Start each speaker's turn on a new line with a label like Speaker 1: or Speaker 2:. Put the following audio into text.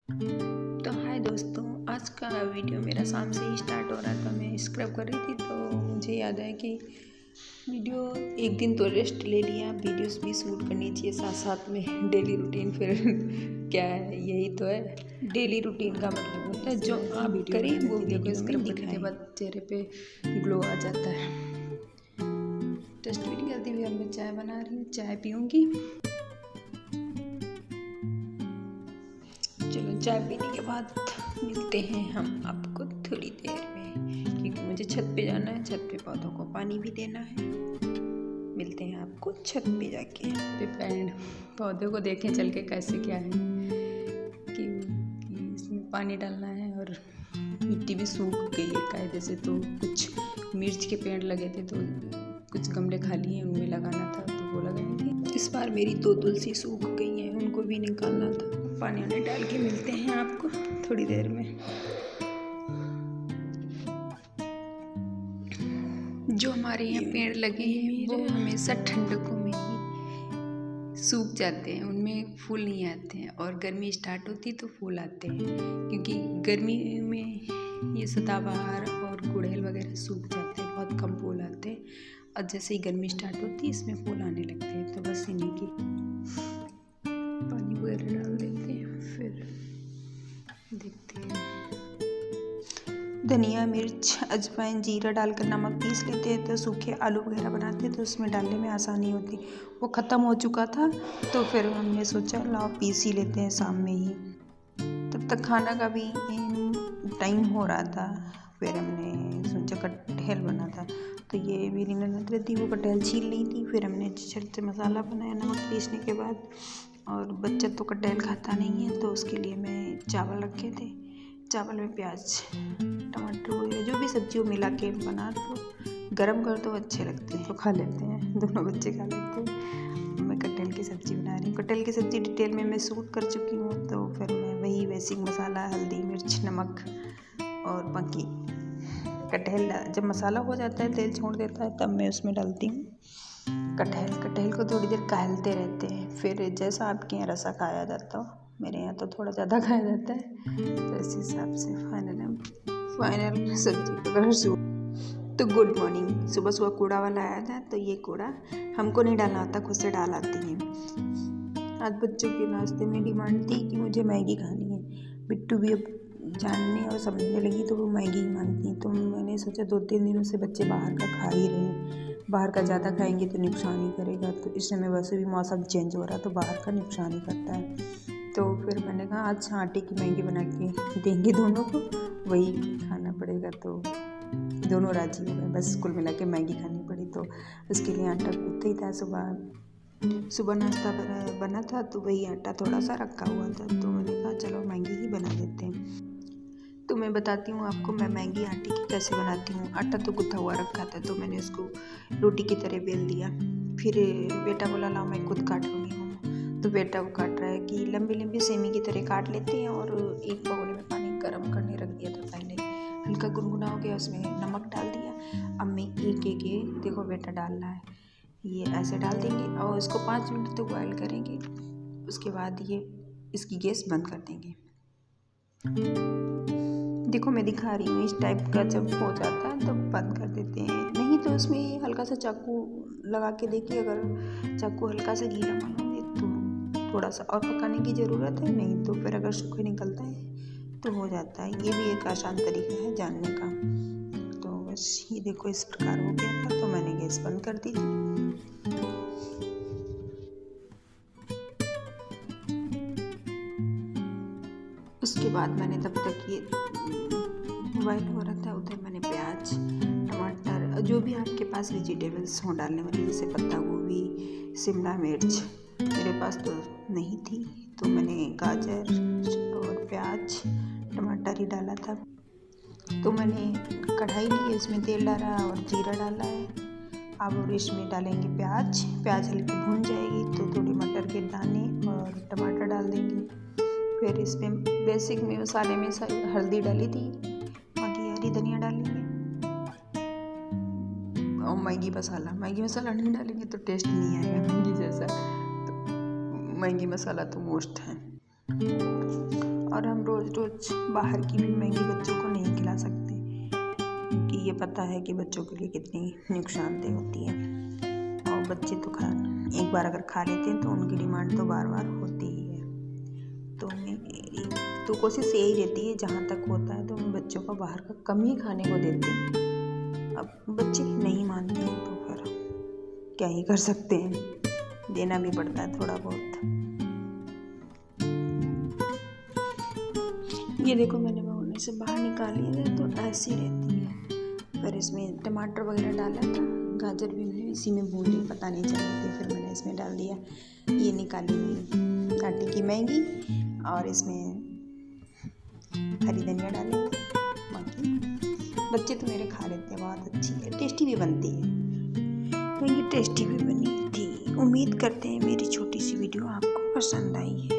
Speaker 1: तो हाय दोस्तों, आज का वीडियो मेरा शाम से ही स्टार्ट हो रहा था। मैं स्क्रब कर रही थी तो मुझे याद आया कि वीडियो एक दिन तो रेस्ट ले लिया, वीडियोस भी शूट करनी चाहिए साथ साथ में। डेली रूटीन फिर क्या है, यही तो है। डेली रूटीन का मतलब होता है जो आप करें वो वीडियो स्क्रब करने के बाद चेहरे पे ग्लो आ जाता है। डस्टबिन करती हुई अब मैं चाय बना रही हूँ, चाय पीऊँगी। चलो चाय पीने के बाद मिलते हैं हम आपको थोड़ी देर में, क्योंकि मुझे छत पे जाना है, छत पे पौधों को पानी भी देना है। मिलते हैं आपको छत पे जाके। पेड़ पौधों को देखें चल के कैसे क्या है कि इसमें पानी डालना है और मिट्टी भी सूख गई है कायदे से। तो कुछ मिर्च के पेड़ लगे थे तो कुछ गमले खाली हैं, उनमें लगाना था तो वो लगाएंगे। इस बार मेरी 2 तुलसी सूख गई हैं, उनको भी निकालना था। पानी में डाल के मिलते हैं आपको थोड़ी देर में। जो हमारे यहाँ पेड़ लगे हैं वो हमेशा ठंडकों में ही सूख जाते हैं, उनमें फूल नहीं आते हैं। और गर्मी स्टार्ट होती तो फूल आते हैं, क्योंकि गर्मी में ये सदाबहार और गुड़हल वगैरह सूख जाते हैं, बहुत कम फूल आते हैं। और जैसे ही गर्मी स्टार्ट होती है इसमें फूल आने लगते हैं। तो बस इन्हीं की पानी वगैरह डाल देते हैं, फिर देखते हैं। धनिया, मिर्च, अजवाइन, जीरा डालकर नमक पीस लेते हैं। तो सूखे आलू वगैरह बनाते हैं तो उसमें डालने में आसानी होती। वो ख़त्म हो चुका था तो फिर हमने सोचा लाओ पीस ही लेते हैं शाम में ही। तब तक खाना का भी टाइम हो रहा था। फिर हमने सोचा कटहल बना था तो ये मेरी ननद रहती, वो कटहल छील रही थी। फिर हमने झट से मसाला बनाया नमक पीसने के बाद। और बच्चा तो कटहल खाता नहीं है तो उसके लिए मैं चावल रखे थे। चावल में प्याज, टमाटर वगैरह जो भी सब्जियों मिला के बना दो, गरम कर दो, अच्छे लगते हैं तो खा लेते हैं, दोनों बच्चे खा लेते हैं। मैं कटहल की सब्ज़ी बना रही हूँ। कटहल की सब्ज़ी डिटेल में मैं शूट कर चुकी हूँ, तो फिर मैं वही बेसिक मसाला, हल्दी, मिर्च, नमक और बाकी कटहल जब मसाला हो जाता है, तेल छोड़ देता है, तब मैं उसमें डालती हूँ कटहल को थोड़ी देर काढ़ते रहते हैं। फिर जैसा आपके यहाँ रसा खाया जाता हो, मेरे यहाँ तो थोड़ा ज़्यादा खाया जाता है, तो इस हिसाब से फाइनल सब्जी का सूप। तो गुड मॉर्निंग। सुबह सुबह कूड़ा वाला आया था तो ये कूड़ा हमको नहीं डालना होता, खुद से डाल आती है। आज बच्चों के नाश्ते में डिमांड थी कि मुझे मैगी खानी है। बिट्टू भी अब जानने और समझने लगी तो वो मैगी ही मांगती। तो मैंने सोचा 2-3 दिनों से बच्चे बाहर का खा ही रहे हैं, बाहर का ज़्यादा खाएंगे तो नुकसान ही करेगा। तो इस समय वैसे भी मौसम चेंज हो रहा है तो बाहर का नुकसान ही करता है। तो फिर मैंने कहा आज आटे की मैगी बना के देंगे दोनों को, वही खाना पड़ेगा। तो दोनों राजी हो गए, बस कुल मिला के मैगी खानी पड़ी। तो उसके लिए आटा गूँथा ही था। सुबह नाश्ता बना था तो वही आटा थोड़ा सा रखा हुआ था, तो मैंने कहा चलो मैगी ही बना देते हैं। तो मैं बताती हूँ आपको मैं मैगी आटे की कैसे बनाती हूँ। आटा तो गूँथा हुआ रखा था तो मैंने उसको रोटी की तरह बेल दिया। फिर बेटा बोला लाओ मैं खुद काट लूँगी मम्मा। तो बेटा वो काट रहा है कि लंबी लंबी सेमी की तरह काट लेते हैं। और एक भगोने में पानी गर्म करने रख दिया था पहले, हल्का गुनगुना हो गया, उसमें नमक डाल दिया। अब मैं एक देखो बेटा डाल रहा है, ये ऐसे डाल देंगे और इसको 5 मिनट तक बॉयल करेंगे। उसके बाद ये इसकी गैस बंद कर देंगे। देखो मैं दिखा रही हूँ, इस टाइप का जब हो जाता है तो बंद कर देते हैं। नहीं तो उसमें हल्का सा चाकू लगा के देखिए, अगर चाकू हल्का सा गीला मानोगे तो थोड़ा सा और पकाने की ज़रूरत है, नहीं तो फिर अगर सूखे निकलता है तो हो जाता है। ये भी एक आसान तरीका है जानने का। तो बस ये देखो इस प्रकार हो गया था तो मैंने गैस बंद कर दी। उसके बाद मैंने तब तक ये बॉयल हो रहा था, उधर मैंने प्याज, टमाटर, जो भी आपके पास वेजिटेबल्स हों डालने वाली, जैसे पत्ता गोभी, शिमला मिर्च, मेरे पास तो नहीं थी तो मैंने गाजर और प्याज, टमाटर ही डाला था। तो मैंने कढ़ाई ली, इसमें तेल डाला और जीरा डाला है। अब इसमें डालेंगे प्याज हल्की भून जाएगी तो थोड़ी मटर के दाने और टमाटर डाल देंगे। फिर इसमें बेसिक में मसाले में हल्दी डाली थी, बाकी हरी धनिया डालेंगे और मैगी मसाला नहीं डालेंगे तो टेस्ट नहीं आएगा मैगी जैसा। तो मैगी मसाला तो मोस्ट है। और हम रोज़ रोज़ बाहर की भी मैगी बच्चों को नहीं खिला सकते, क्योंकि ये पता है कि बच्चों के लिए कितनी नुकसानदेह होती है। और बच्चे तो एक बार अगर खा लेते हैं तो उनकी डिमांड तो बार बार होती ही है। तो मेरी तो कोशिश यही रहती है, जहाँ तक होता है तो हम बच्चों को बाहर का कम ही खाने को देते हैं। अब बच्चे नहीं मानते हैं तो फिर क्या ही कर सकते हैं, देना भी पड़ता है थोड़ा बहुत। ये देखो मैंने भगोने से बाहर निकाली है तो ऐसी रहती है। फिर इसमें टमाटर वगैरह डाला था, गाजर भी मैंने इसी में भून ली, पता नहीं चल रही थी, फिर मैंने इसमें डाल दिया ये निकाली हुई आटे की मैगी। और इसमें हरी धनिया डालेंगे। बाकी बच्चे तो मेरे खा लेते हैं, बहुत अच्छी है, टेस्टी भी बनती है मैगी, टेस्टी भी बनी थी। उम्मीद करते हैं मेरी छोटी सी वीडियो आपको पसंद आई है।